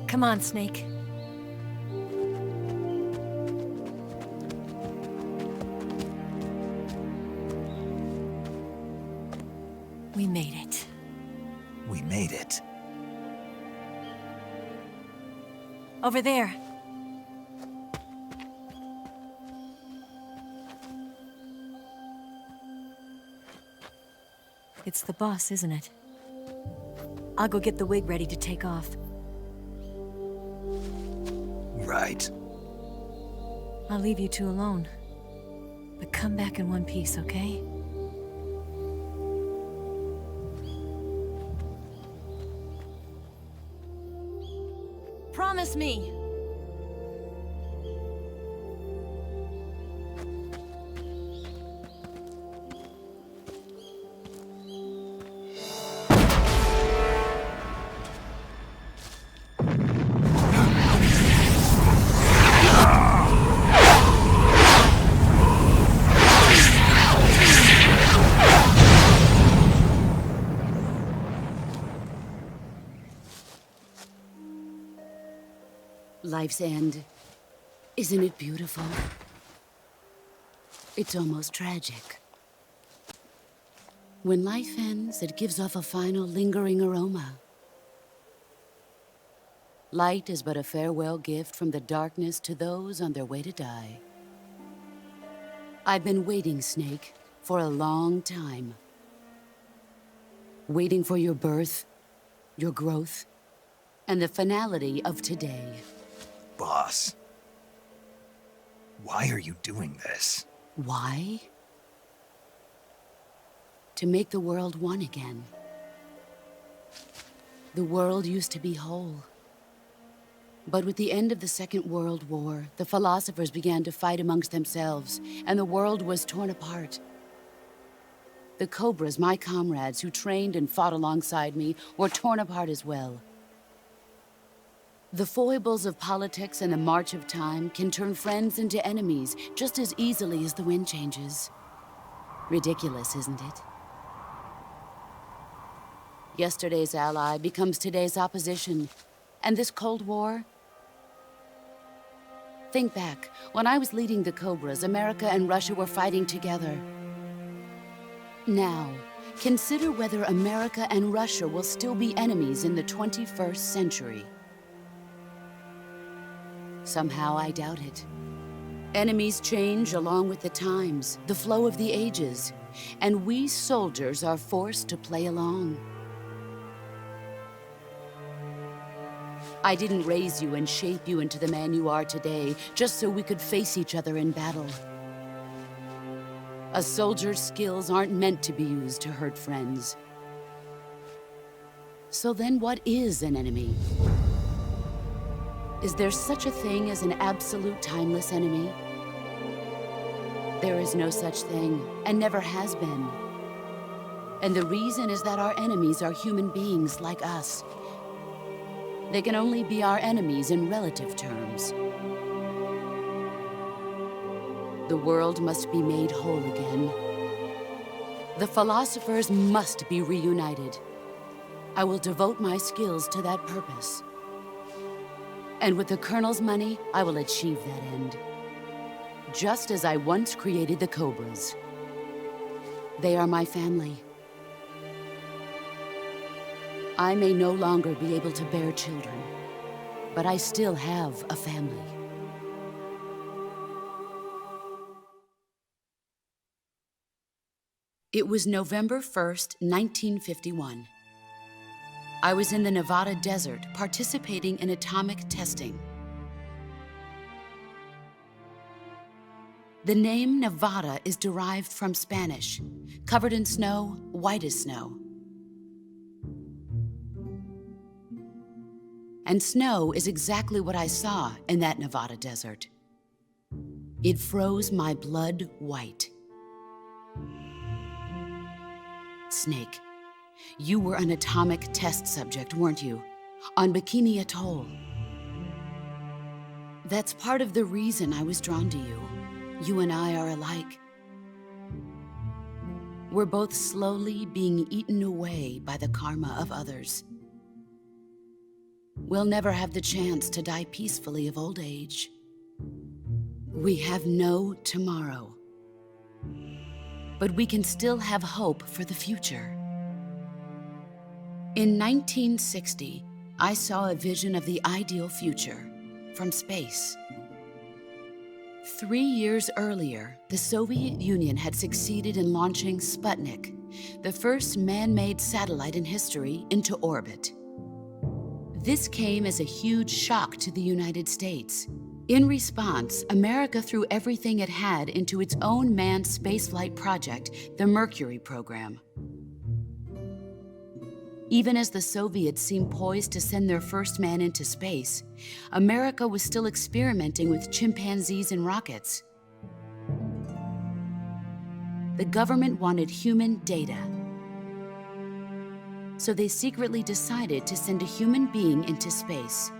Come on, Snake. We made it. We made it. Over there. It's the boss, isn't it? I'll go get the wig ready to take off. Right. I'll leave you two alone. But come back in one piece, okay? Promise me! Life's end. Isn't it beautiful? It's almost tragic. When life ends, it gives off a final lingering aroma. Light is but a farewell gift from the darkness to those on their way to die. I've been waiting, Snake, for a long time. Waiting for your birth, your growth, and the finality of today. Boss. Why are you doing this? Why? To make the world one again. The world used to be whole. But with the end of the Second World War, the philosophers began to fight amongst themselves, and the world was torn apart. The Cobras, my comrades who trained and fought alongside me, were torn apart as well. The foibles of politics and the march of time can turn friends into enemies just as easily as the wind changes. Ridiculous, isn't it? Yesterday's ally becomes today's opposition. And this Cold War? Think back. When I was leading the Cobras, America and Russia were fighting together. Now, consider whether America and Russia will still be enemies in the 21st century. Somehow I doubt it. Enemies change along with the times, the flow of the ages, and we soldiers are forced to play along. I didn't raise you and shape you into the man you are today just so we could face each other in battle. A soldier's skills aren't meant to be used to hurt friends. So then what is an enemy? Is there such a thing as an absolute timeless enemy? There is no such thing, and never has been. And the reason is that our enemies are human beings like us. They can only be our enemies in relative terms. The world must be made whole again. The philosophers must be reunited. I will devote my skills to that purpose. And with the Colonel's money, I will achieve that end. Just as I once created the Cobras. They are my family. I may no longer be able to bear children, but I still have a family. It was November 1st, 1951. I was in the Nevada desert participating in atomic testing. The name Nevada is derived from Spanish, covered in snow, white as snow. And snow is exactly what I saw in that Nevada desert. It froze my blood white. Snake, you were an atomic test subject, weren't you? On Bikini Atoll. That's part of the reason I was drawn to you. You and I are alike. We're both slowly being eaten away by the karma of others. we'll never have the chance to die peacefully of old age. We have no tomorrow. But we can still have hope for the future. In 1960, I saw a vision of the ideal future from space. 3 years earlier, the Soviet Union had succeeded in launching Sputnik, the first man-made satellite in history, into orbit. This came as a huge shock to the United States. In response, America threw everything it had into its own manned spaceflight project, the Mercury program. Even as the Soviets seemed poised to send their first man into space, America was still experimenting with chimpanzees and rockets. The government wanted human data, so they secretly decided to send a human being into space.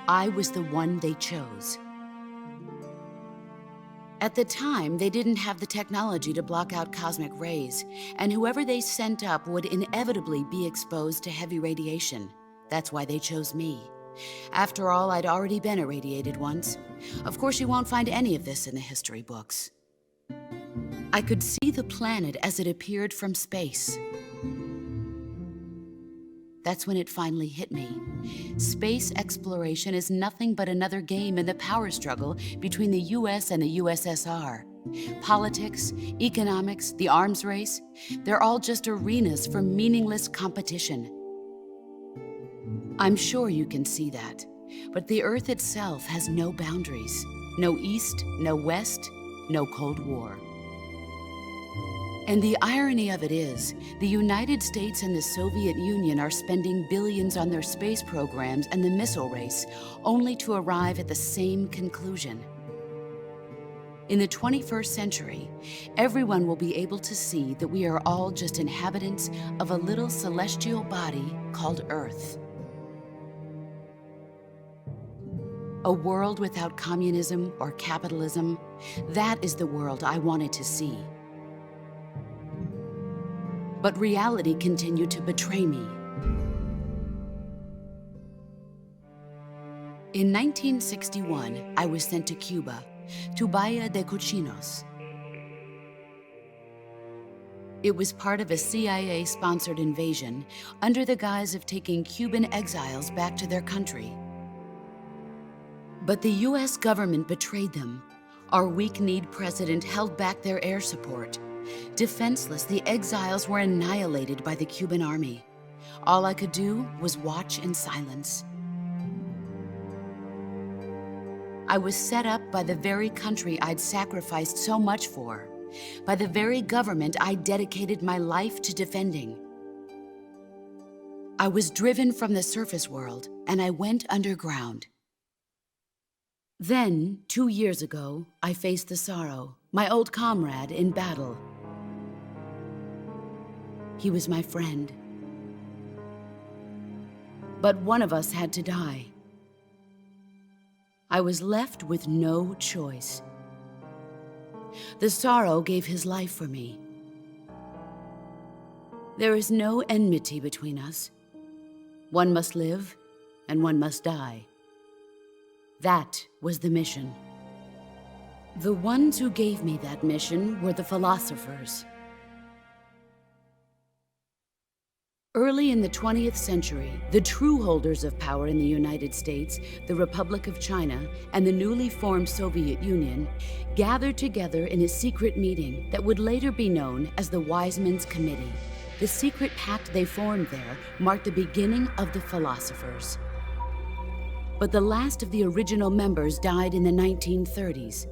I was the one they chose. At the time, they didn't have the technology to block out cosmic rays, and whoever they sent up would inevitably be exposed to heavy radiation. That's why they chose me. After all, I'd already been irradiated once. Of course, you won't find any of this in the history books. I could see the planet as it appeared from space. That's when it finally hit me. Space exploration is nothing but another game in the power struggle between the US and the USSR. Politics, economics, the arms race, they're all just arenas for meaningless competition. I'm sure you can see that, but the Earth itself has no boundaries. No East, no West, no Cold War. And the irony of it is, the United States and the Soviet Union are spending billions on their space programs and the missile race, only to arrive at the same conclusion. In the 21st century, everyone will be able to see that we are all just inhabitants of a little celestial body called Earth. A world without communism or capitalism, that is the world I wanted to see. But reality continued to betray me. In 1961, I was sent to Cuba, to Bahia de Cochinos. It was part of a CIA-sponsored invasion under the guise of taking Cuban exiles back to their country. But the US government betrayed them. Our weak-kneed president held back their air support. Defenseless, the exiles were annihilated by the Cuban army. All I could do was watch in silence. I was set up by the very country I'd sacrificed so much for, by the very government I dedicated my life to defending. I was driven from the surface world, and I went underground. Then, 2 years ago, I faced the Sorrow, my old comrade in battle. He was my friend. But one of us had to die. I was left with no choice. The Sorrow gave his life for me. There is no enmity between us. One must live, and one must die. That was the mission. The ones who gave me that mission were the Philosophers. Early in the 20th century, the true holders of power in the United States, the Republic of China, and the newly formed Soviet Union gathered together in a secret meeting that would later be known as the Wise Men's Committee. The secret pact they formed there marked the beginning of the Philosophers. But the last of the original members died in the 1930s.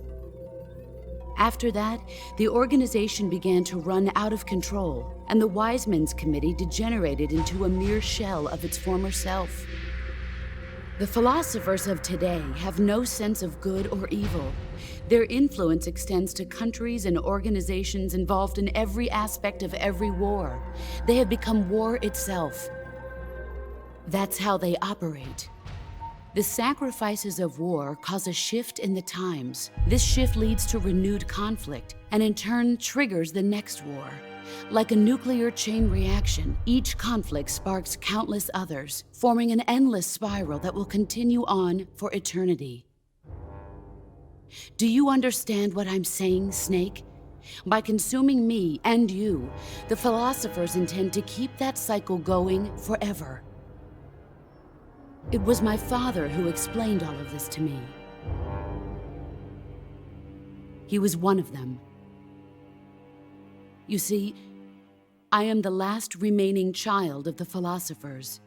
After that, the organization began to run out of control, and the Wise Men's Committee degenerated into a mere shell of its former self. The philosophers of today have no sense of good or evil. Their influence extends to countries and organizations involved in every aspect of every war. They have become war itself. That's how they operate. The sacrifices of war cause a shift in the times. This shift leads to renewed conflict, and in turn triggers the next war. Like a nuclear chain reaction, each conflict sparks countless others, forming an endless spiral that will continue on for eternity. Do you understand what I'm saying, Snake? By consuming me and you, the Philosophers intend to keep that cycle going forever. It was my father who explained all of this to me. He was one of them. You see, I am the last remaining child of the Philosophers.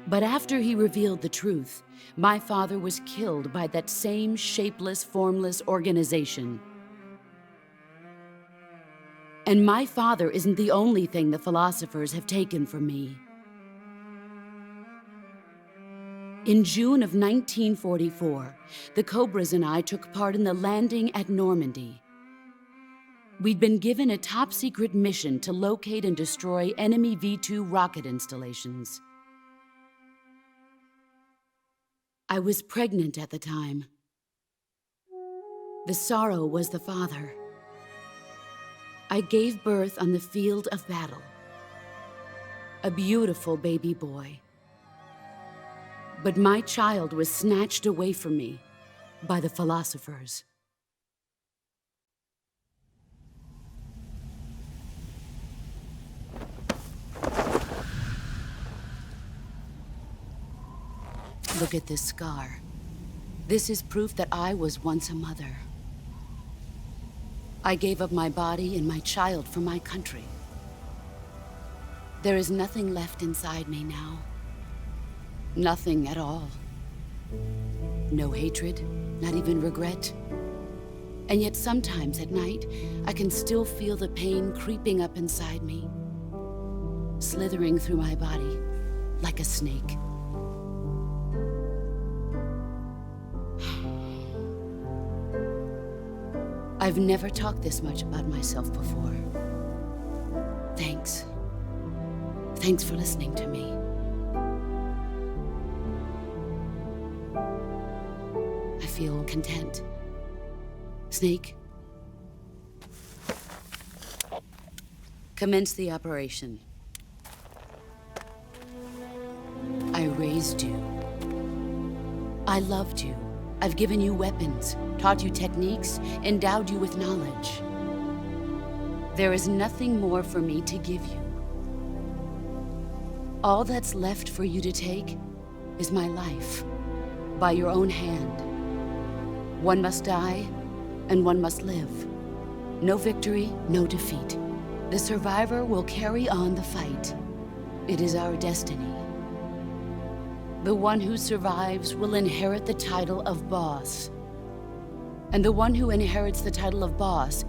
But after he revealed the truth, my father was killed by that same shapeless, formless organization. And my father isn't the only thing the Philosophers have taken from me. In June of 1944, the Cobras and I took part in the landing at Normandy. We'd been given a top-secret mission to locate and destroy enemy V-2 rocket installations. I was pregnant at the time. The sorrow was the father. I gave birth on the field of battle. A beautiful baby boy. But my child was snatched away from me by the Philosophers. Look at this scar. This is proof that I was once a mother. I gave up my body and my child for my country. There is nothing left inside me now. Nothing at all. No hatred, not even regret. And yet sometimes at night, I can still feel the pain creeping up inside me, slithering through my body like a snake. I've never talked this much about myself before. Thanks. Thanks for listening to me. I feel content. Snake, commence the operation. I raised you. I loved you. I've given you weapons, taught you techniques, endowed you with knowledge. There is nothing more for me to give you. All that's left for you to take is my life, by your own hand. One must die, and one must live. No victory, no defeat. The survivor will carry on the fight. It is our destiny. The one who survives will inherit the title of boss. And the one who inherits the title of boss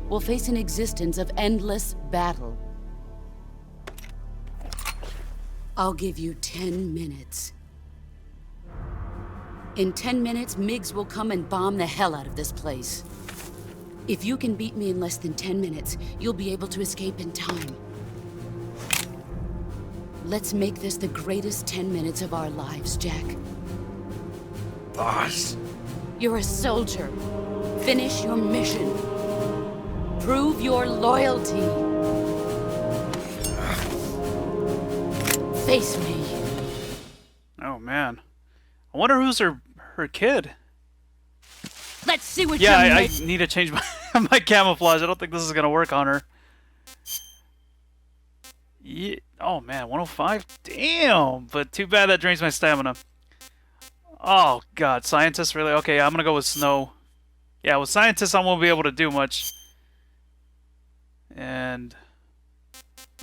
will face an existence of endless battle. I'll give you 10 minutes. In 10 minutes, MiGs will come and bomb the hell out of this place. If you can beat me in less than 10 minutes, you'll be able to escape in time. Let's make this the greatest 10 minutes of our lives, Jack. Boss. You're a soldier. Finish your mission. Prove your loyalty. Face me. Oh, man. I wonder who's her kid. Let's see what Yeah, you're I need to change my, my camouflage. I don't think this is going to work on her. Yeah. Oh, man, 105? Damn! But too bad that drains my stamina. Oh, God. Scientists, really? Okay, I'm going to go with Snow. Yeah, with Scientists, I won't be able to do much. And...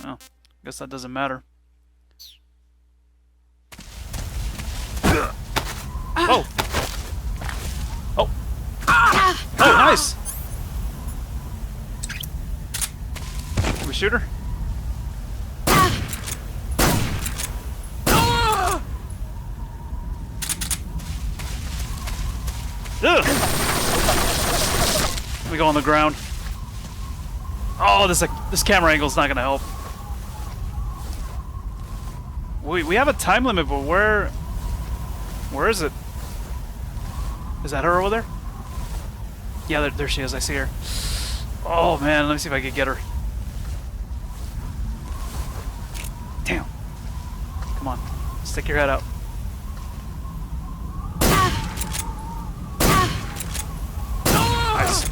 well, I guess that doesn't matter. Oh! Oh! Oh, nice! Can we shoot her? Ugh. We go on the ground. Oh, this camera angle's not gonna help. We have a time limit, but where is it? Is that her over there? Yeah, there she is. I see her. Oh man, let me see if I can get her. Damn. Come on, stick your head out. Nice.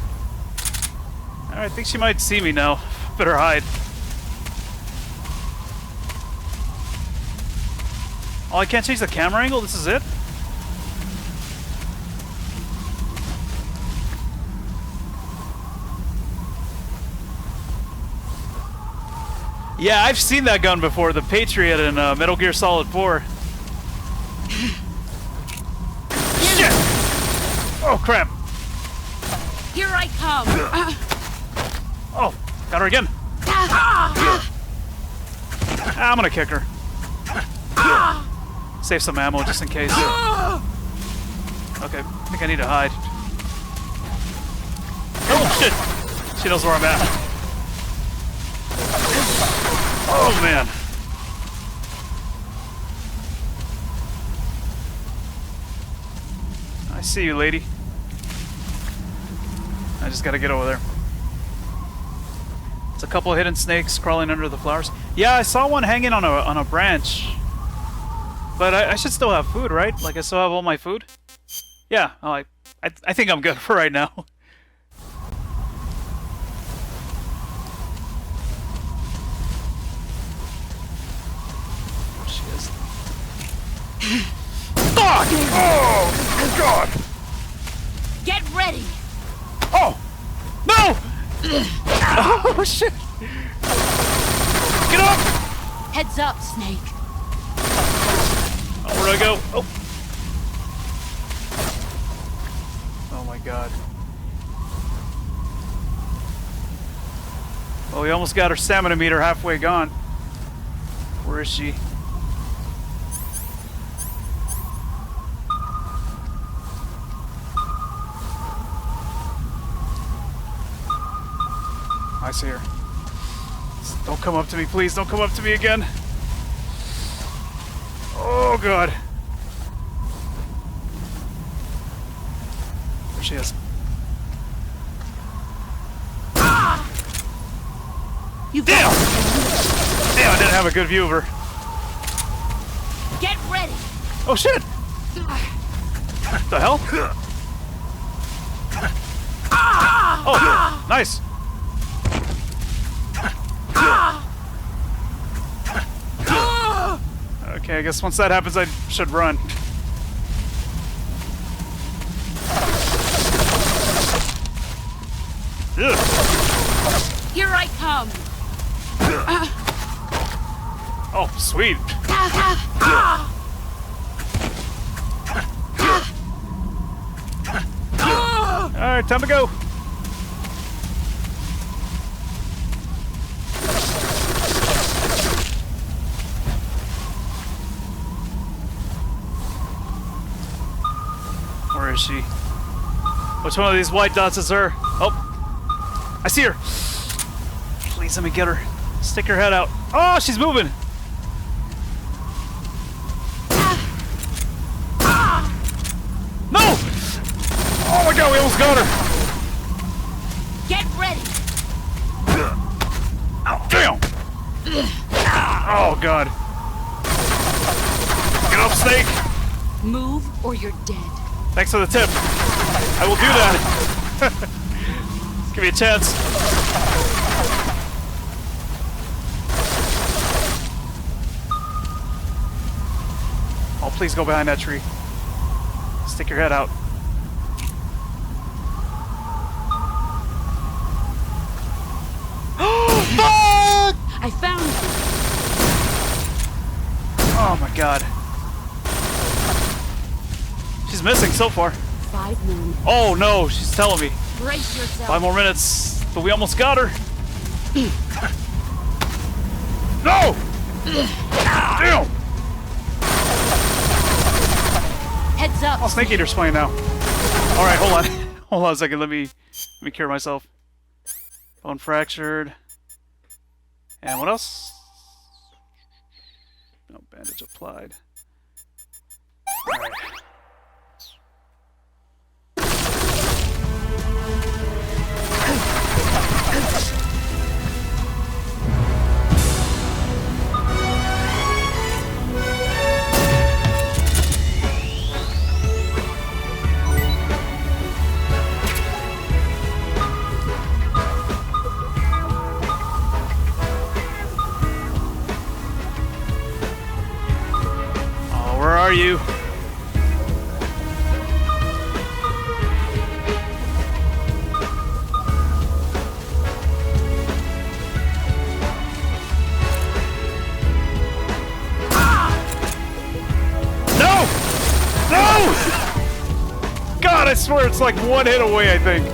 Alright, I think she might see me now. Better hide. Oh, I can't change the camera angle? This is it? Yeah, I've seen that gun before, the Patriot in Metal Gear Solid 4. Shit! Oh, crap. Here I come. Oh, got her again. I'm gonna kick her. Save some ammo just in case. Okay, I think I need to hide. Oh, shit! She knows where I'm at. Oh, man. I see you, lady. I just gotta get over there. It's a couple of hidden snakes crawling under the flowers. Yeah, I saw one hanging on a branch. But I should still have food, right? Like, I still have all my food? Yeah, oh, I think I'm good for right now. Fuck! Oh, God! Get ready! Oh! No! Oh, shit! Get up! Heads up, Snake. Oh, where do I go? Oh! Oh my God. Oh, we almost got her stamina meter halfway gone. Where is she? I see her. Don't come up to me, please. Don't come up to me again. Oh, God. There she is. You Damn! Damn, I didn't have a good view of her. Get ready! Oh, shit! What the hell? Oh, nice. Okay, I guess once that happens, I should run. Ugh. Here I come! Oh, sweet. Alright, time to go. Where is she? Which one of these white dots is her? Oh, I see her. Please let me get her. Stick her head out. Oh, she's moving. No! Oh my God, we almost got her. Get ready! Damn! Oh God! Get up, Snake! Move or you're dead. Thanks for the tip. I will do that. Give me a chance. Oh, please go behind that tree. Stick your head out. Fuck! I found you. Oh my God. She's missing so far. 5 men. Oh no, she's telling me. Brace yourself. 5 more minutes, but we almost got her. No! Damn! Heads up. Oh, Snake Eater's playing now. Alright, hold on. Hold on a second, let me cure myself. Bone fractured. And what else? No Bandage applied. Alright. Where are you? No! No! God, I swear it's like one hit away, I think.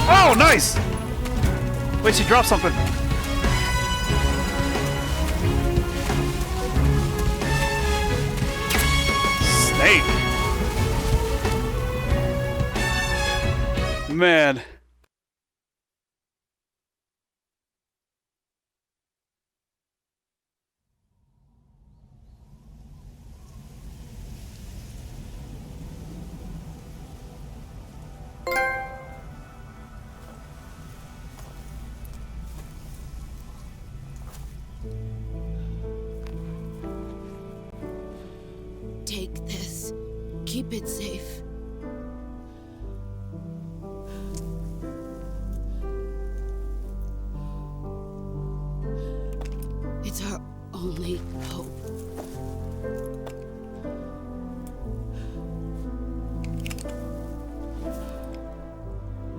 Oh, nice! Wait, she dropped something. Snake. Man. Take this. Keep it safe. It's our only hope.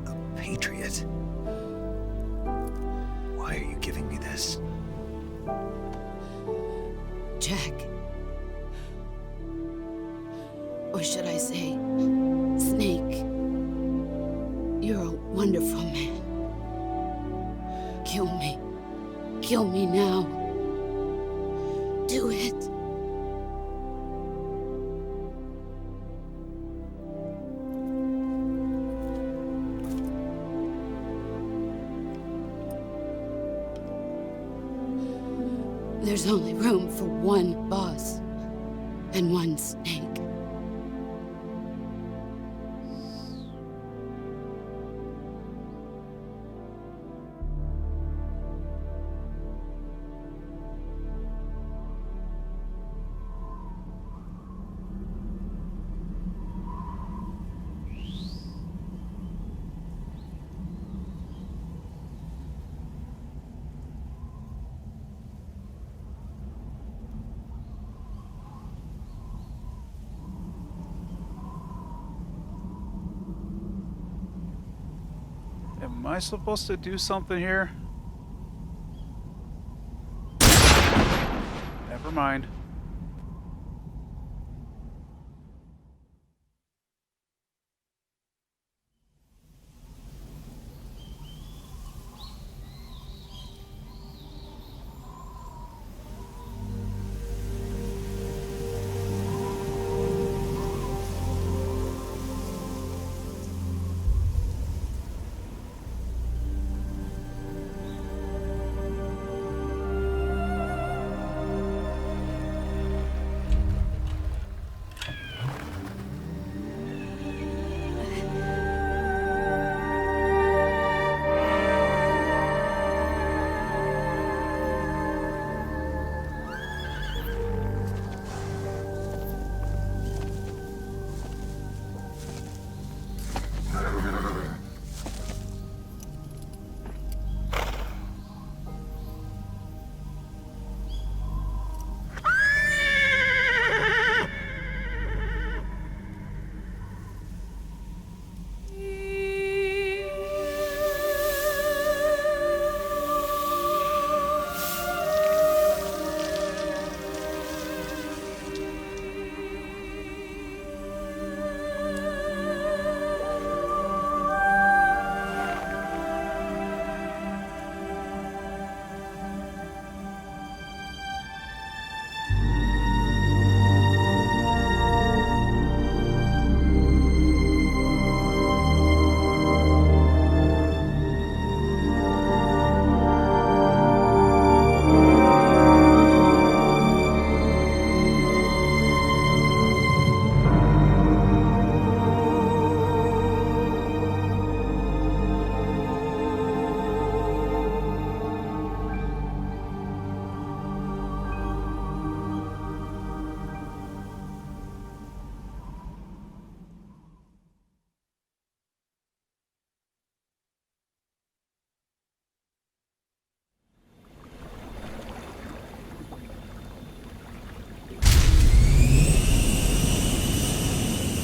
A patriot? Why are you giving me this? Jack. Or should I say, Snake? You're a wonderful man. Kill me. Kill me now. Do it. There's only room for one boss and one snake. Am I supposed to do something here? Never mind.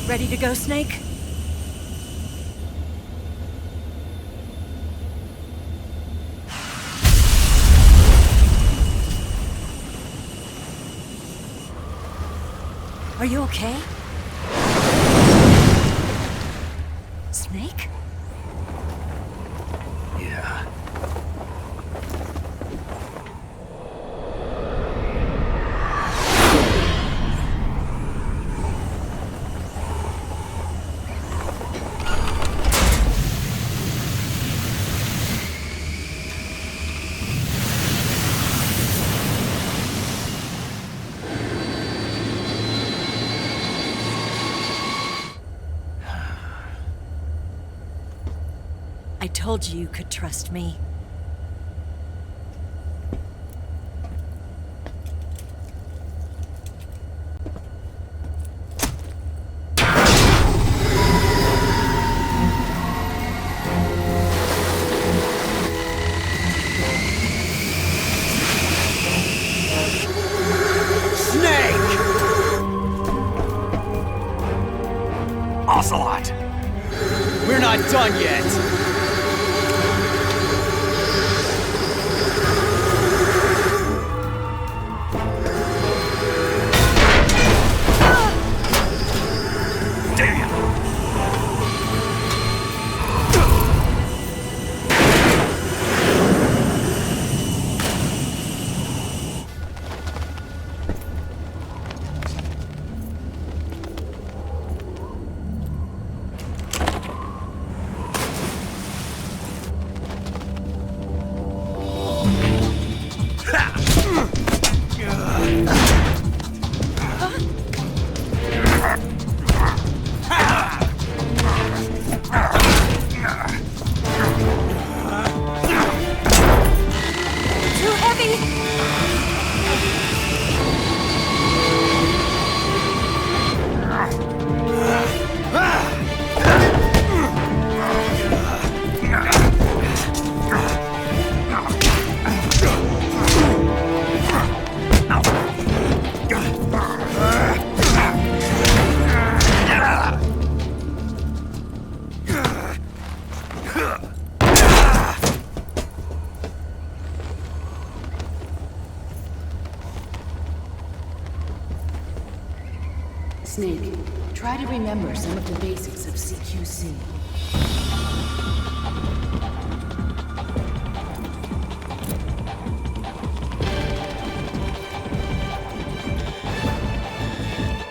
Ready to go, Snake? Are you okay? Snake? Yeah. I told you you could trust me. Snake! Ocelot! We're not done yet! Snake, try to remember some of the basics of CQC.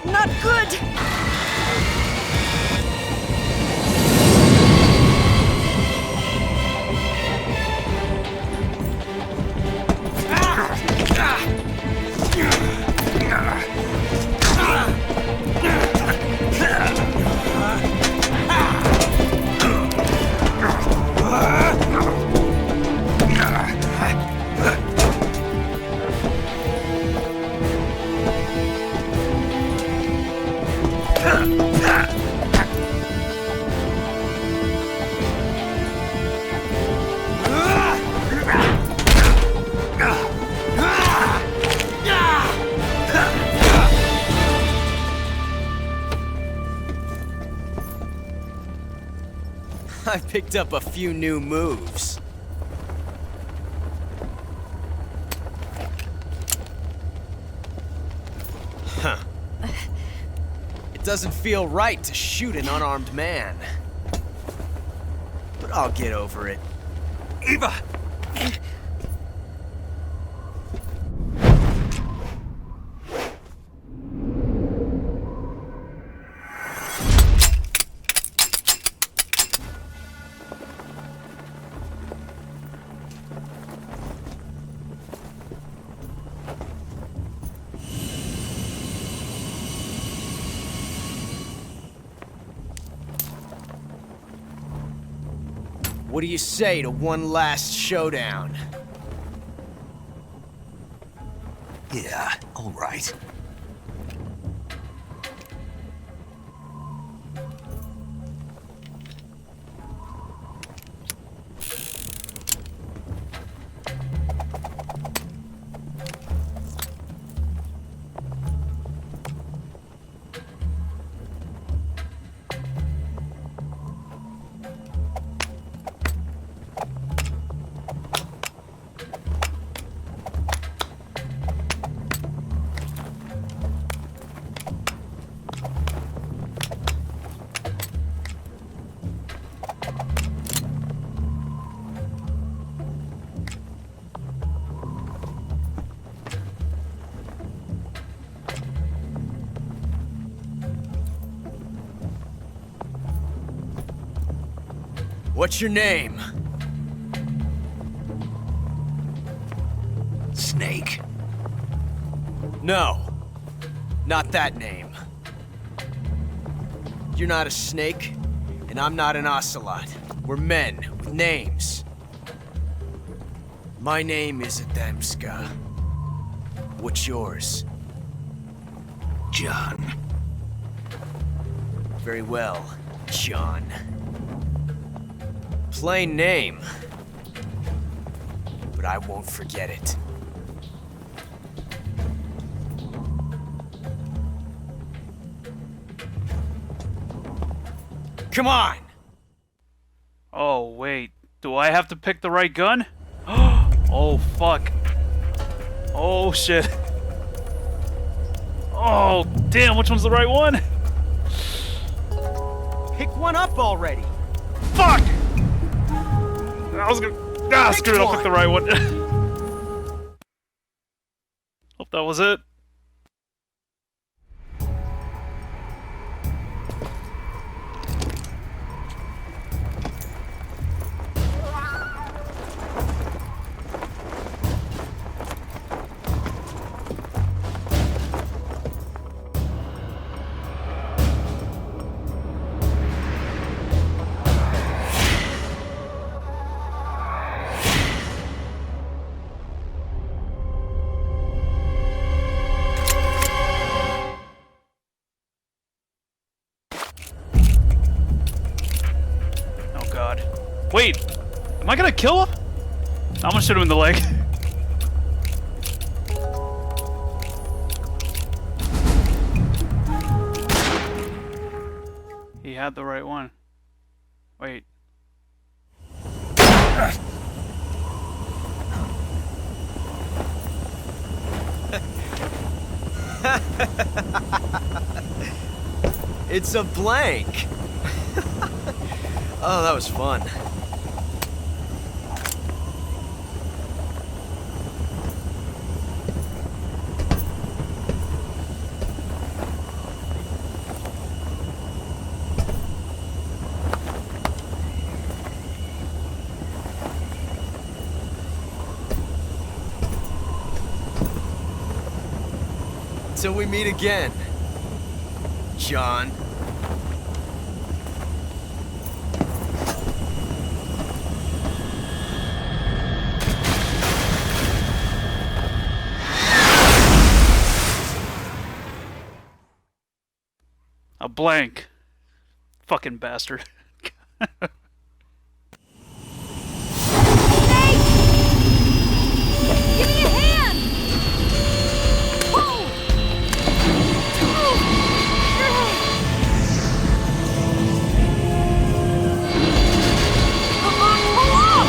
Not good! I picked up a few new moves. Huh. It doesn't feel right to shoot an unarmed man. But I'll get over it. Eva! What do you say to one last showdown? Yeah, all right. What's your name? Snake. No. Not that name. You're not a snake, and I'm not an Ocelot. We're men with names. My name is Adamska. What's yours? John. Very well, John. Plain name. But I won't forget it. Come on! Oh, wait. Do I have to pick the right gun? Oh, fuck. Oh, shit. Oh, damn, which one's the right one? Pick one up already! Fuck! I was gonna... Ah, screw it, I'll pick the right one. Hope that was it. Wait, am I gonna kill him? I'm gonna shoot him in the leg. He had the right one. Wait. It's a blank. Oh, that was fun. Till we meet again, John. A blank. Fucking bastard. Give me a hand! Whoa! Come on, pull up!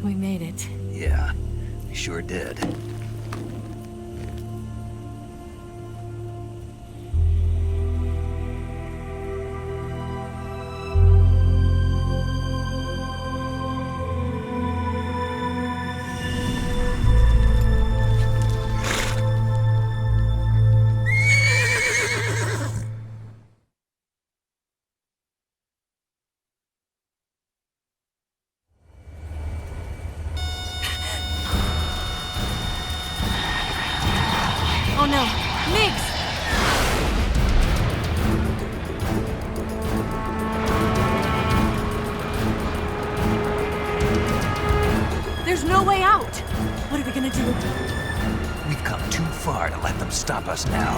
We made it. Yeah, we sure did. Oh no, Migs! There's no way out! What are we gonna do? We've come too far to let them stop us now.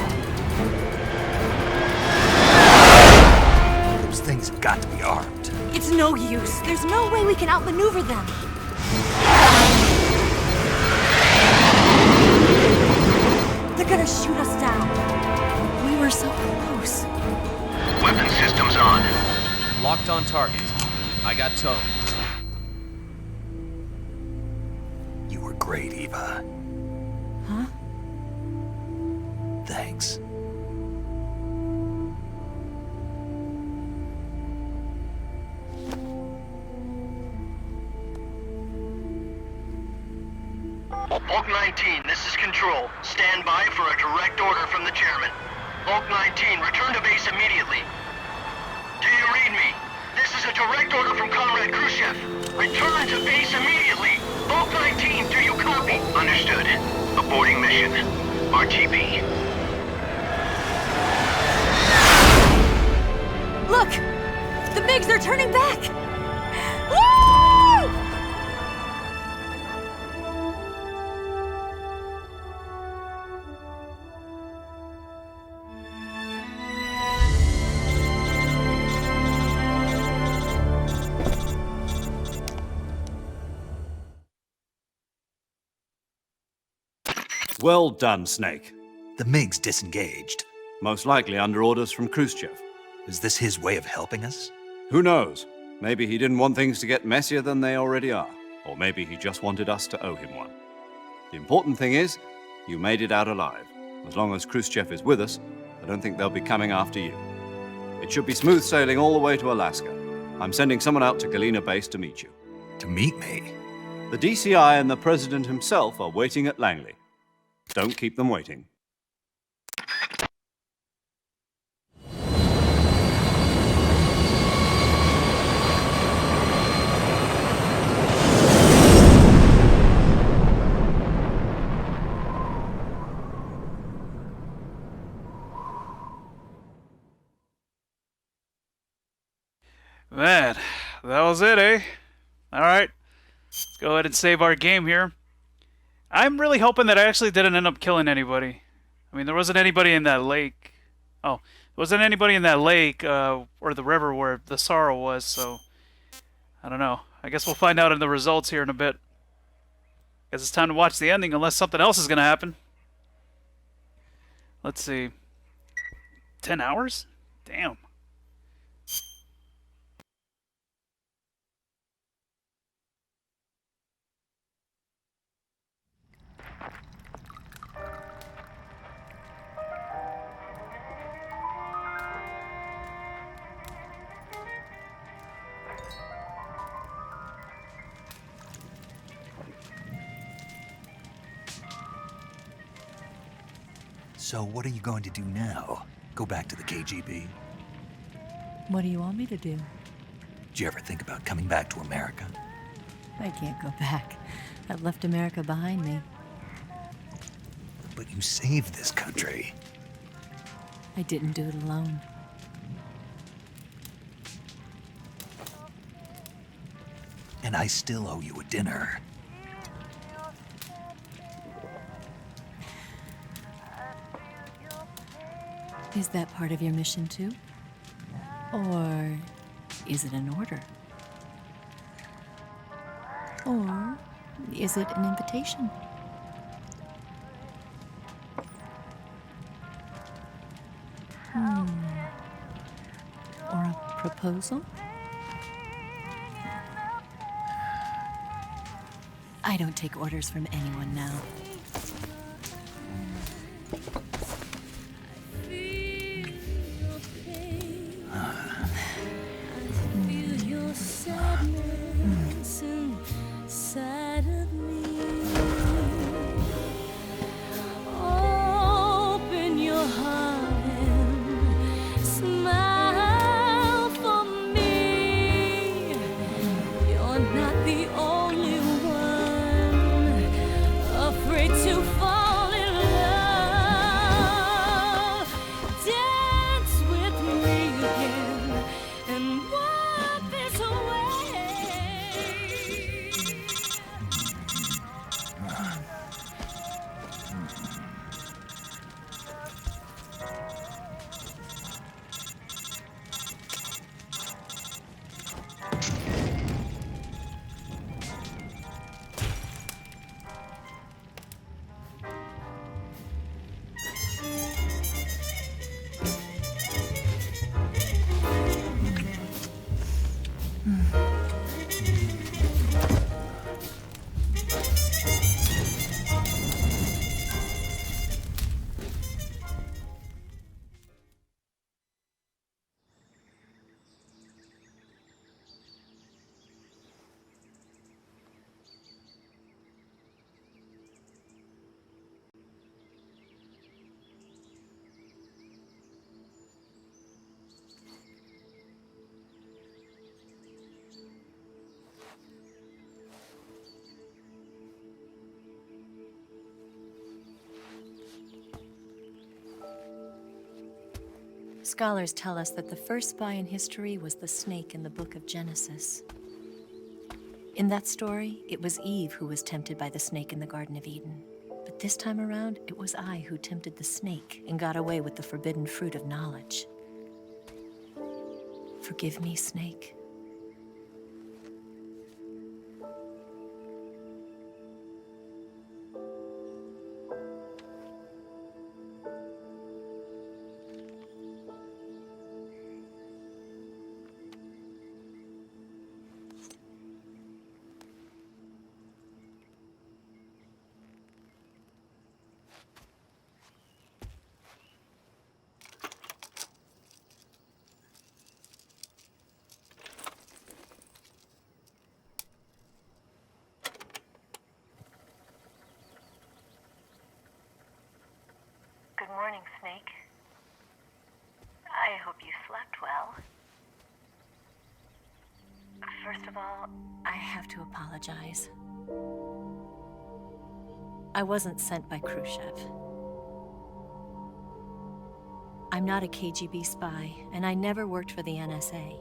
Those things have got to be armed. It's no use. There's no way we can outmaneuver them. They're gonna shoot us down. We were so close. target. I got towed. You were great, Eva. Huh? Thanks. Bulk 19, this is Control. Stand by for a direct order from the chairman. Bulk 19, return to base immediately. Do you read me? This is a direct order from Comrade Khrushchev. Return to base immediately. Bulk 19, do you copy? Understood. Aborting mission. RTB. Look! The MiGs are turning back! Woo! Well done, Snake. The MiG's disengaged. Most likely under orders from Khrushchev. Is this his way of helping us? Who knows? Maybe he didn't want things to get messier than they already are. Or maybe he just wanted us to owe him one. The important thing is, you made it out alive. As long as Khrushchev is with us, I don't think they'll be coming after you. It should be smooth sailing all the way to Alaska. I'm sending someone out to Galena Base to meet you. To meet me? The DCI and the President himself are waiting at Langley. Don't keep them waiting. Man, that was it, eh? Alright. Let's go ahead and save our game here. I'm really hoping that I actually didn't end up killing anybody. I mean, there wasn't anybody in that lake. Oh, there wasn't anybody in that lake, or the river where the sorrow was, so... I don't know. I guess we'll find out in the results here in a bit. Guess it's time to watch the ending, unless something else is gonna happen. Let's see. 10 hours? Damn. So what are you going to do now? Go back to the KGB? What do you want me to do? Did you ever think about coming back to America? I can't go back. I've left America behind me. But you saved this country. I didn't do it alone. And I still owe you a dinner. Is that part of your mission too? Or is it an order? Or is it an invitation? Or a proposal? I don't take orders from anyone now. Scholars tell us that the first spy in history was the snake in the book of Genesis. In that story, it was Eve who was tempted by the snake in the Garden of Eden. But this time around, it was I who tempted the snake and got away with the forbidden fruit of knowledge. Forgive me, snake. Good morning, Snake. I hope you slept well. First of all, I have to apologize. I wasn't sent by Khrushchev. I'm not a KGB spy, and I never worked for the NSA.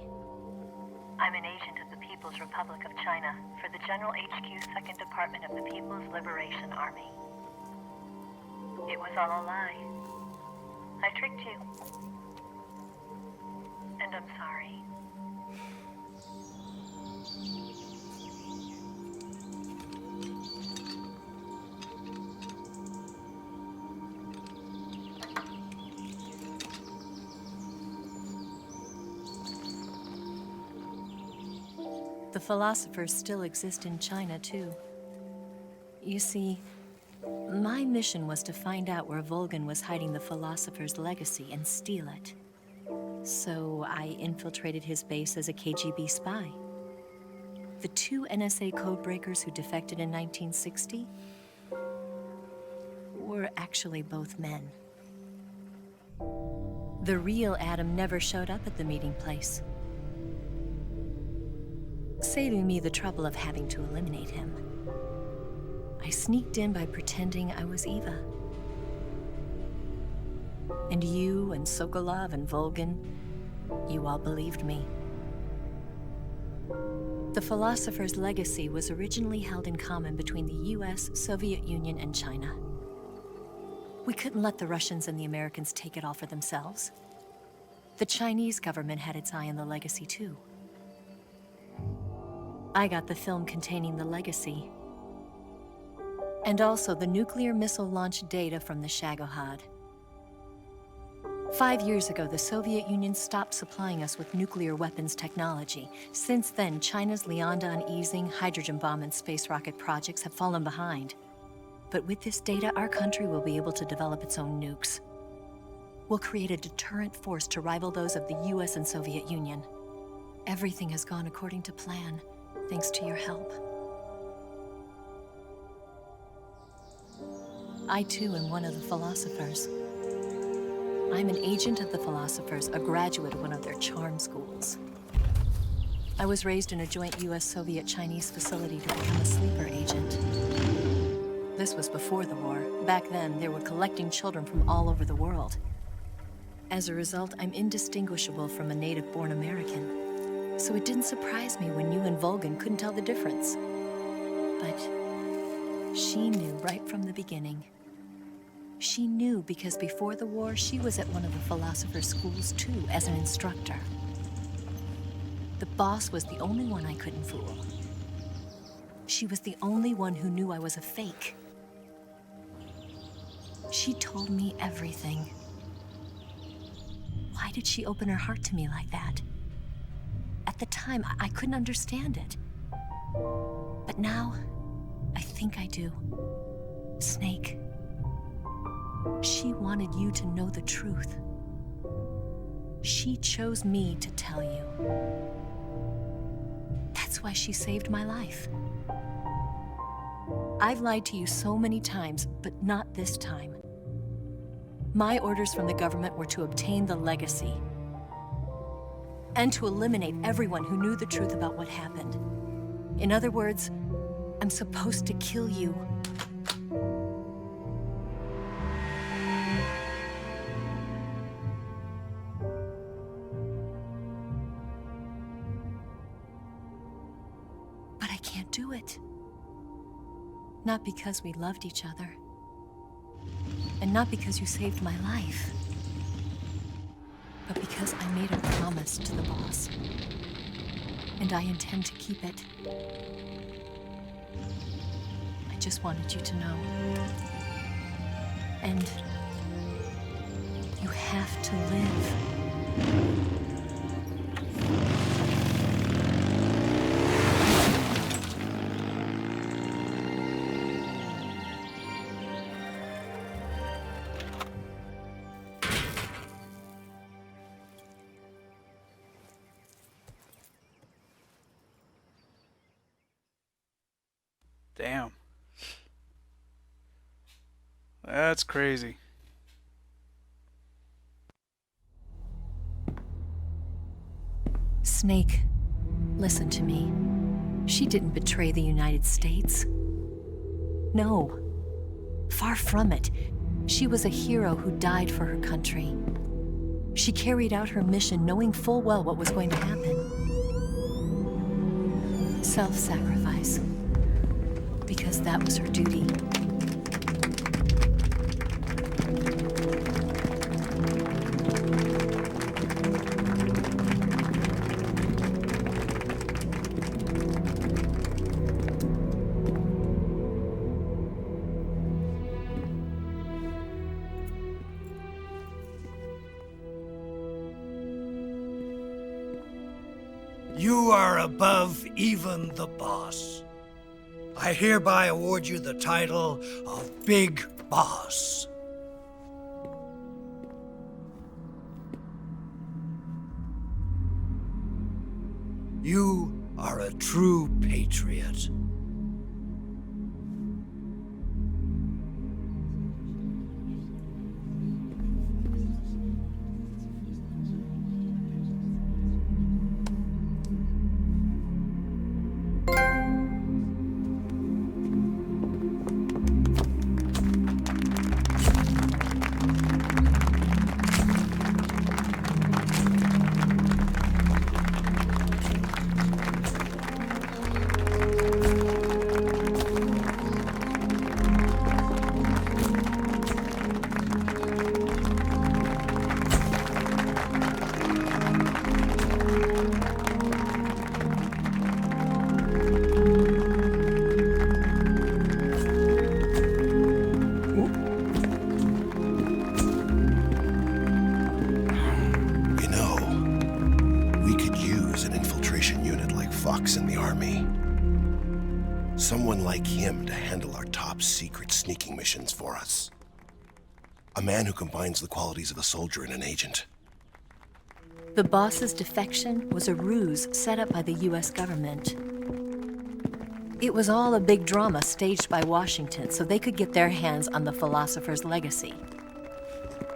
I'm an agent of the People's Republic of China for the General HQ 2nd Department of the People's Liberation Army. It was all a lie. I tricked you. And I'm sorry. The philosophers still exist in China, too. You see, my mission was to find out where Volgin was hiding the philosopher's legacy and steal it. So I infiltrated his base as a KGB spy. The two NSA codebreakers who defected in 1960 were actually both men. The real Adam never showed up at the meeting place, saving me the trouble of having to eliminate him. I sneaked in by pretending I was Eva. And you and Sokolov and Volgin, you all believed me. The philosopher's legacy was originally held in common between the US, Soviet Union, and China. We couldn't let the Russians and the Americans take it all for themselves. The Chinese government had its eye on the legacy too. I got the film containing the legacy, and also the nuclear missile launch data from the Shagohod. 5 years ago, the Soviet Union stopped supplying us with nuclear weapons technology. Since then, China's Liaodong easing, hydrogen bomb, and space rocket projects have fallen behind. But with this data, our country will be able to develop its own nukes. We'll create a deterrent force to rival those of the US and Soviet Union. Everything has gone according to plan, thanks to your help. I too am one of the philosophers. I'm an agent of the Philosophers, a graduate of one of their charm schools. I was raised in a joint US-Soviet-Chinese facility to become a sleeper agent. This was before the war. Back then, they were collecting children from all over the world. As a result, I'm indistinguishable from a native-born American. So it didn't surprise me when you and Volgin couldn't tell the difference. But she knew right from the beginning. She knew because before the war, she was at one of the Philosopher's schools too, as an instructor. The boss was the only one I couldn't fool. She was the only one who knew I was a fake. She told me everything. Why did she open her heart to me like that? At the time, I couldn't understand it. But now, I think I do. Snake. She wanted you to know the truth. She chose me to tell you. That's why she saved my life. I've lied to you so many times, but not this time. My orders from the government were to obtain the legacy and to eliminate everyone who knew the truth about what happened. In other words, I'm supposed to kill you. do it. Not because we loved each other. And not because you saved my life. But because I made a promise to the boss. And I intend to keep it. I just wanted you to know. And you have to live. Damn. That's crazy. Snake, listen to me. She didn't betray the United States. No. Far from it. She was a hero who died for her country. She carried out her mission knowing full well what was going to happen. Self-sacrifice. Because that was her duty. You are above even the boss. I hereby award you the title of Big Boss. You are a true patriot. Someone like him to handle our top secret sneaking missions for us. A man who combines the qualities of a soldier and an agent. The boss's defection was a ruse set up by the US government. It was all a big drama staged by Washington so they could get their hands on the Philosopher's legacy.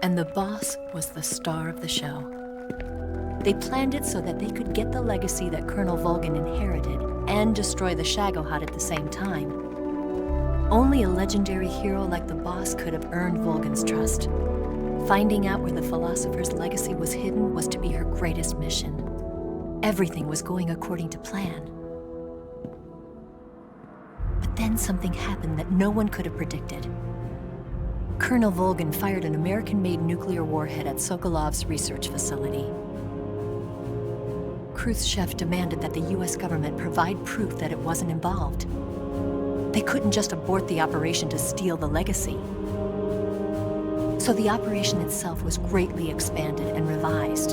And the boss was the star of the show. They planned it so that they could get the legacy that Colonel Volgin inherited and destroy the Shagohod at the same time. Only a legendary hero like the boss could have earned Volgin's trust. Finding out where the Philosopher's legacy was hidden was to be her greatest mission. Everything was going according to plan. But then something happened that no one could have predicted. Colonel Volgin fired an American-made nuclear warhead at Sokolov's research facility. Khrushchev demanded that the US government provide proof that it wasn't involved. They couldn't just abort the operation to steal the legacy. So the operation itself was greatly expanded and revised.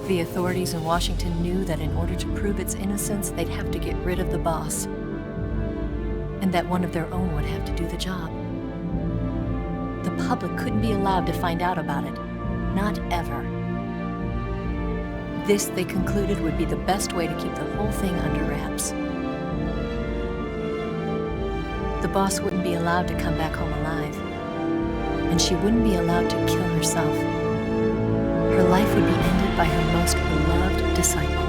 The authorities in Washington knew that in order to prove its innocence, they'd have to get rid of the boss. And that one of their own would have to do the job. The public couldn't be allowed to find out about it. Not ever. This, they concluded, would be the best way to keep the whole thing under wraps. The boss wouldn't be allowed to come back home alive. And she wouldn't be allowed to kill herself. Her life would be ended by her most beloved disciple.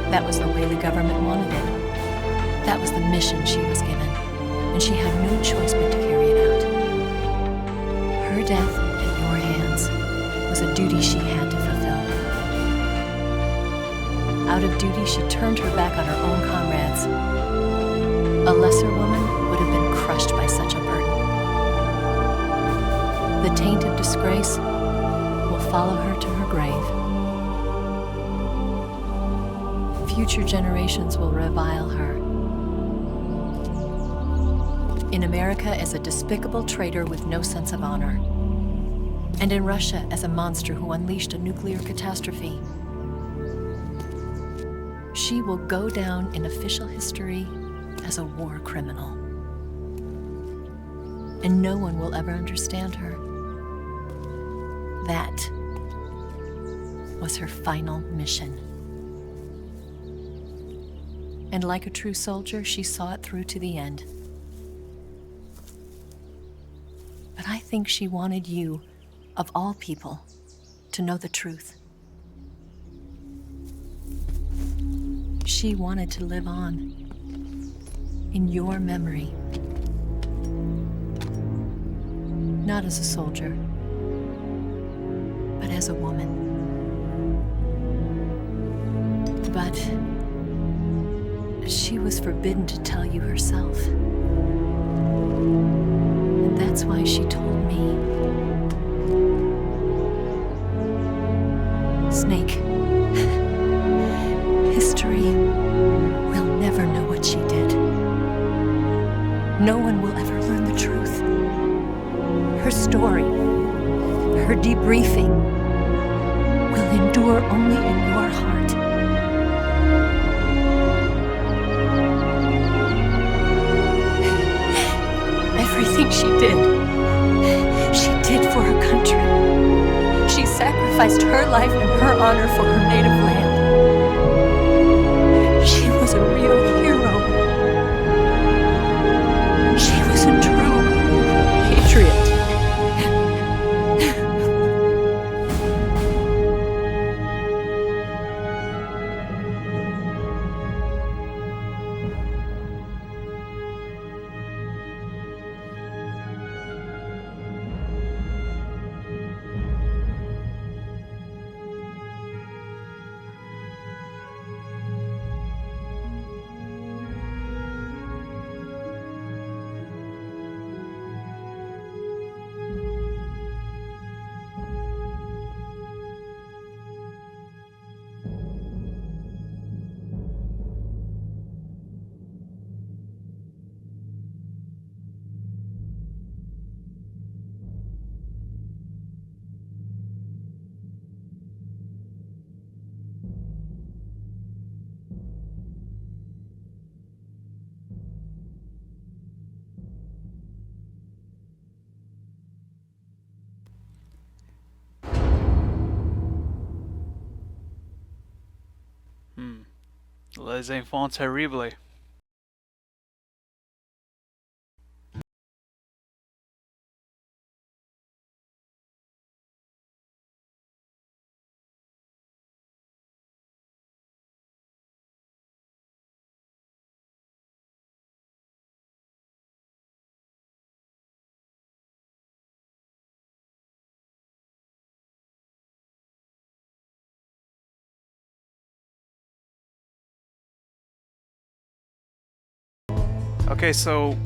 That was the way the government wanted it. That was the mission she was given. And she had no choice but to carry it out. Her death at your hands was a duty she had to fulfill. Out of duty, she turned her back on her own comrades. A lesser woman would have been crushed by such a burden. The taint of disgrace will follow her to her grave. Future generations will revile her. In America as a despicable traitor with no sense of honor. And in Russia as a monster who unleashed a nuclear catastrophe. She will go down in official history as a war criminal. And no one will ever understand her. That was her final mission. And like a true soldier, she saw it through to the end. But I think she wanted you, of all people, to know the truth. She wanted to live on in your memory. Not as a soldier, but as a woman. But she was forbidden to tell you herself. And that's why she told me. Snake, history will never know what she did. No one will ever learn the truth. Her story, her debriefing, will endure only in your heart. Everything she did for her country. She sacrificed her life and her honor for her native land. She was a real hero. She was a true patriot. Les enfants terribles. Okay, so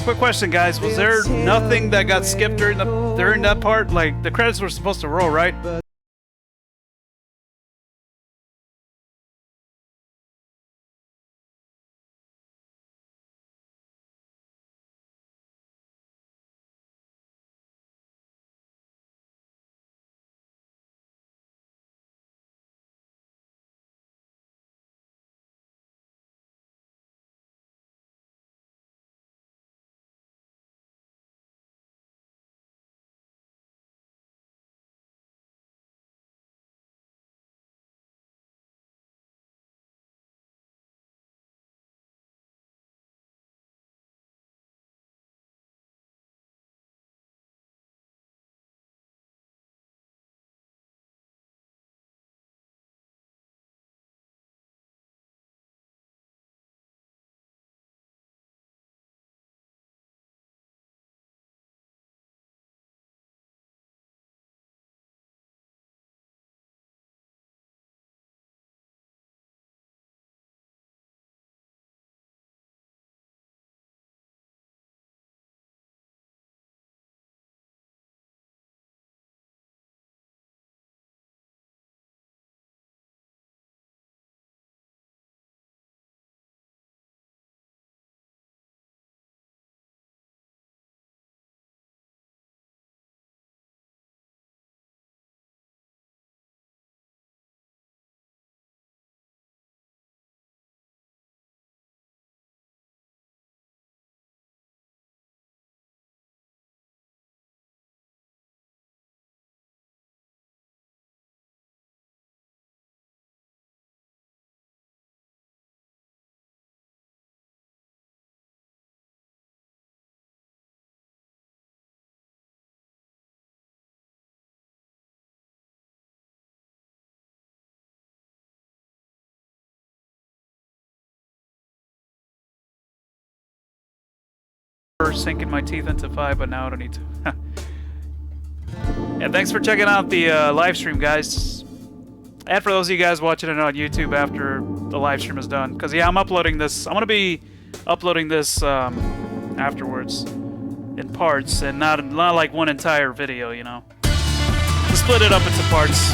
quick question, guys. Was there nothing that got skipped during that part? Like, the credits were supposed to roll, right? remember sinking my teeth into 5, but now I don't need to. And thanks for checking out the live stream, guys. And for those of you guys watching it on YouTube after the live stream is done, because yeah, I'm uploading this. I'm gonna be uploading this afterwards in parts, and not like one entire video, you know. To split it up into parts.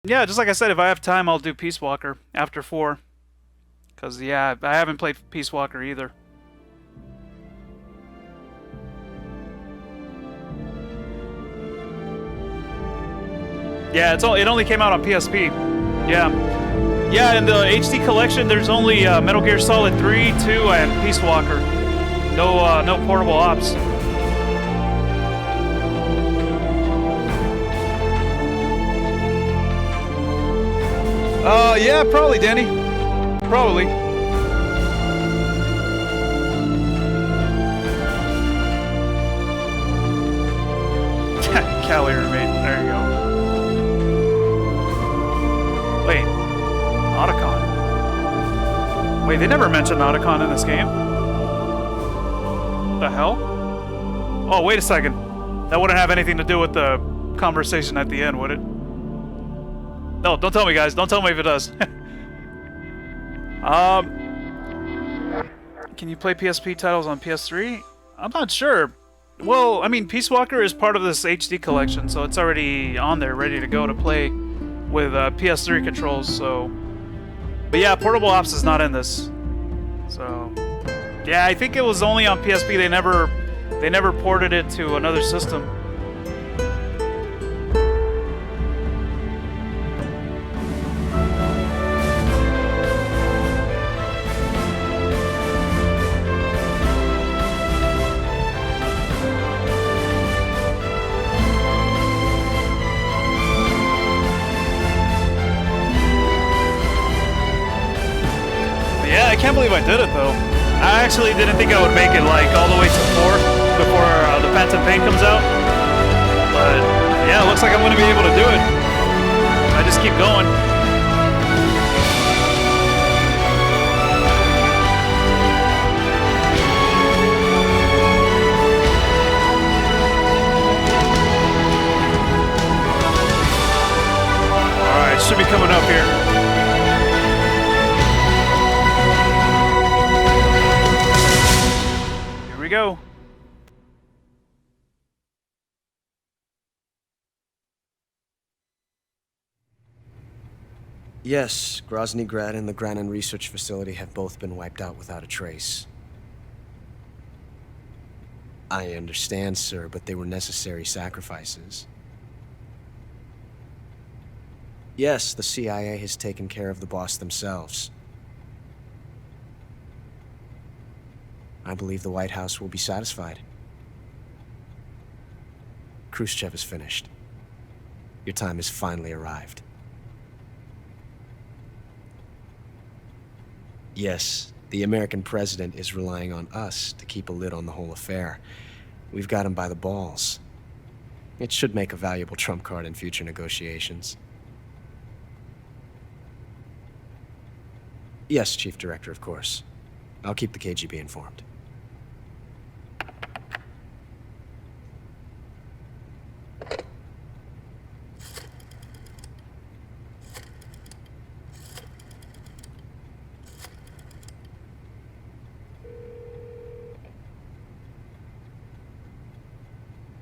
Yeah, just like I said, if I have time, I'll do Peace Walker after 4. Because, yeah, I haven't played Peace Walker either. Yeah, it only came out on PSP. Yeah. Yeah, in the HD collection, there's only Metal Gear Solid 3, 2, and Peace Walker. No portable ops. Yeah, probably, Danny. Probably. Cali remain. There you go. Wait. Otacon. Wait, they never mentioned Otacon in this game? The hell? Oh, wait a second. That wouldn't have anything to do with the conversation at the end, would it? No, don't tell me, guys. Don't tell me if it does. Can you play PSP titles on PS3? I'm not sure. Well, I mean, Peace Walker is part of this HD collection, so it's already on there, ready to go to play with PS3 controls. So, but yeah, portable ops is not in this. So, yeah, I think it was only on PSP. They never ported it to another system. I can't believe I did it though. I actually didn't think I would make it like all the way to 4 before the Phantom Pain comes out. But yeah, it looks like I'm going to be able to do it. I just keep going. Alright, should be coming up here. Go. Yes, Grozny Grad and the Granin Research Facility have both been wiped out without a trace. I understand, sir, but they were necessary sacrifices. Yes, the CIA has taken care of the boss themselves. I believe the White House will be satisfied. Khrushchev is finished. Your time has finally arrived. Yes, the American president is relying on us to keep a lid on the whole affair. We've got him by the balls. It should make a valuable trump card in future negotiations. Yes, Chief Director, of course. I'll keep the KGB informed.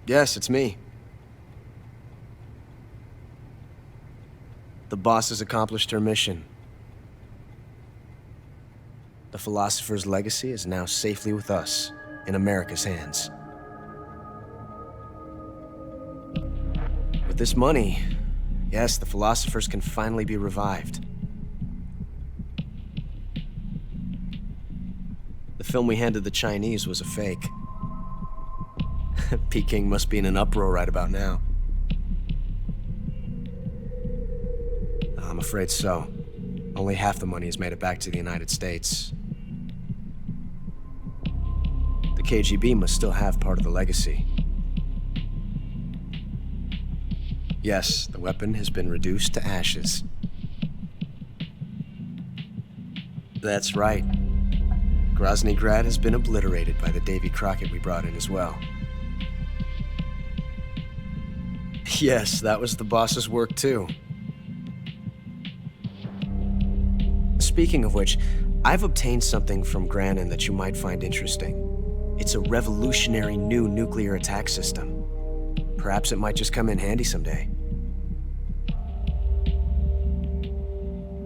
Yes, it's me. The boss has accomplished her mission. The Philosopher's legacy is now safely with us, in America's hands. With this money, yes, the Philosophers can finally be revived. The film we handed the Chinese was a fake. Peking must be in an uproar right about now. I'm afraid so. Only half the money has made it back to the United States. The KGB must still have part of the legacy. Yes, the weapon has been reduced to ashes. That's right. Grozny Grad has been obliterated by the Davy Crockett we brought in as well. Yes, that was the boss's work too. Speaking of which, I've obtained something from Granin that you might find interesting. It's a revolutionary new nuclear attack system. Perhaps it might just come in handy someday.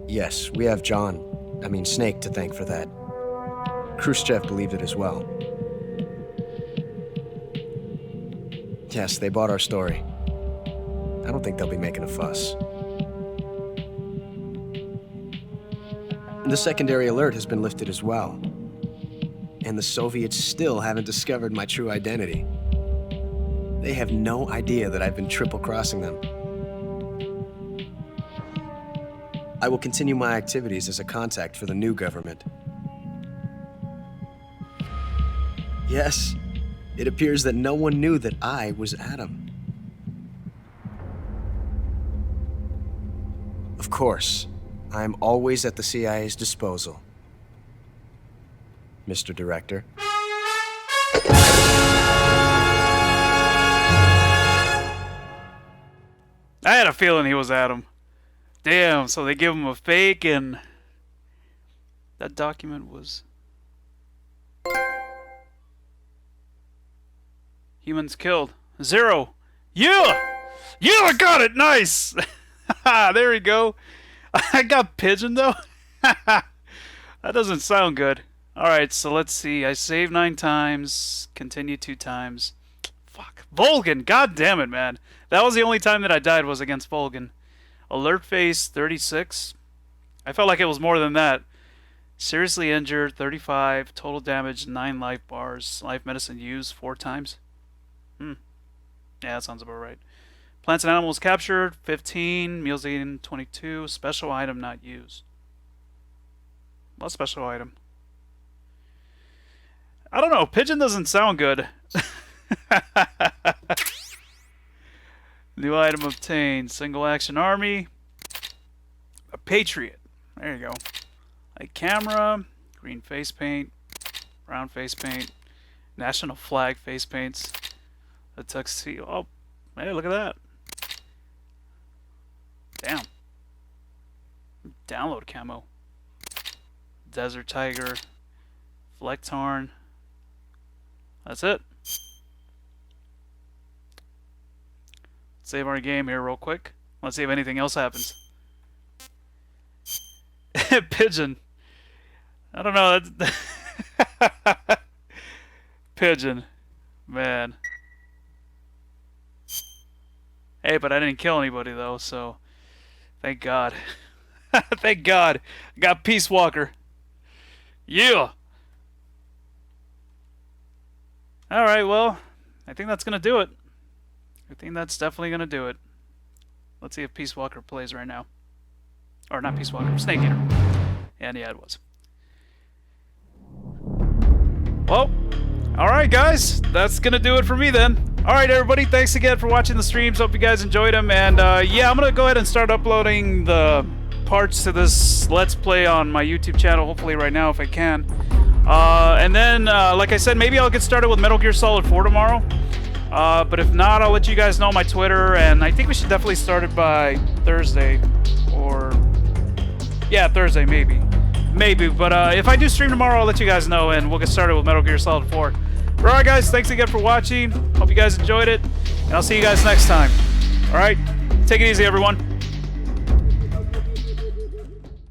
Yes, we have Snake to thank for that. Khrushchev believed it as well. Yes, they bought our story. I don't think they'll be making a fuss. The secondary alert has been lifted as well. And the Soviets still haven't discovered my true identity. They have no idea that I've been triple-crossing them. I will continue my activities as a contact for the new government. Yes, it appears that no one knew that I was Adam. Of course, I'm always at the CIA's disposal, Mr. Director. I had a feeling he was Adam. Damn, so they give him a fake and that document was... Humans killed. 0. Yeah! Yeah, I got it! Nice! There we go. I got pigeon though. That doesn't sound good. Alright, so let's see. I saved 9 times. Continue 2 times. Fuck. Volgan! God damn it, man. That was the only time that I died was against Volgan. Alert phase 36. I felt like it was more than that. Seriously injured 35. Total damage 9 life bars. Life medicine used 4 times. Yeah, that sounds about right. Plants and animals captured 15. Meals eaten 22. Special item not used. What special item? I don't know. Pigeon doesn't sound good. New item obtained. Single action army. A patriot. There you go. A camera. Green face paint. Brown face paint. National flag face paints. A tuxedo. Oh, hey, look at that. Damn. Download camo. Desert tiger. Flecthorn. That's it. Save our game here real quick. Let's see if anything else happens. Pigeon. I don't know. Pigeon. Man. Hey, but I didn't kill anybody though, so thank God. Thank God. I got Peace Walker. Yeah. Alright, well, I think that's gonna do it. I think that's definitely gonna do it. Let's see if Peace Walker plays right now. Or not Peace Walker, Snake Eater. And yeah, it was. Well, alright guys, that's gonna do it for me then. Alright everybody, thanks again for watching the streams. Hope you guys enjoyed them. And yeah, I'm gonna go ahead and start uploading the parts to this Let's Play on my YouTube channel, hopefully right now if I can. And then, like I said, maybe I'll get started with Metal Gear Solid 4 tomorrow. But if not, I'll let you guys know on my Twitter, and I think we should definitely start it by Thursday, or... yeah, Thursday, maybe. Maybe, but if I do stream tomorrow, I'll let you guys know, and we'll get started with Metal Gear Solid 4. Alright guys, thanks again for watching. Hope you guys enjoyed it, and I'll see you guys next time. Alright, take it easy everyone.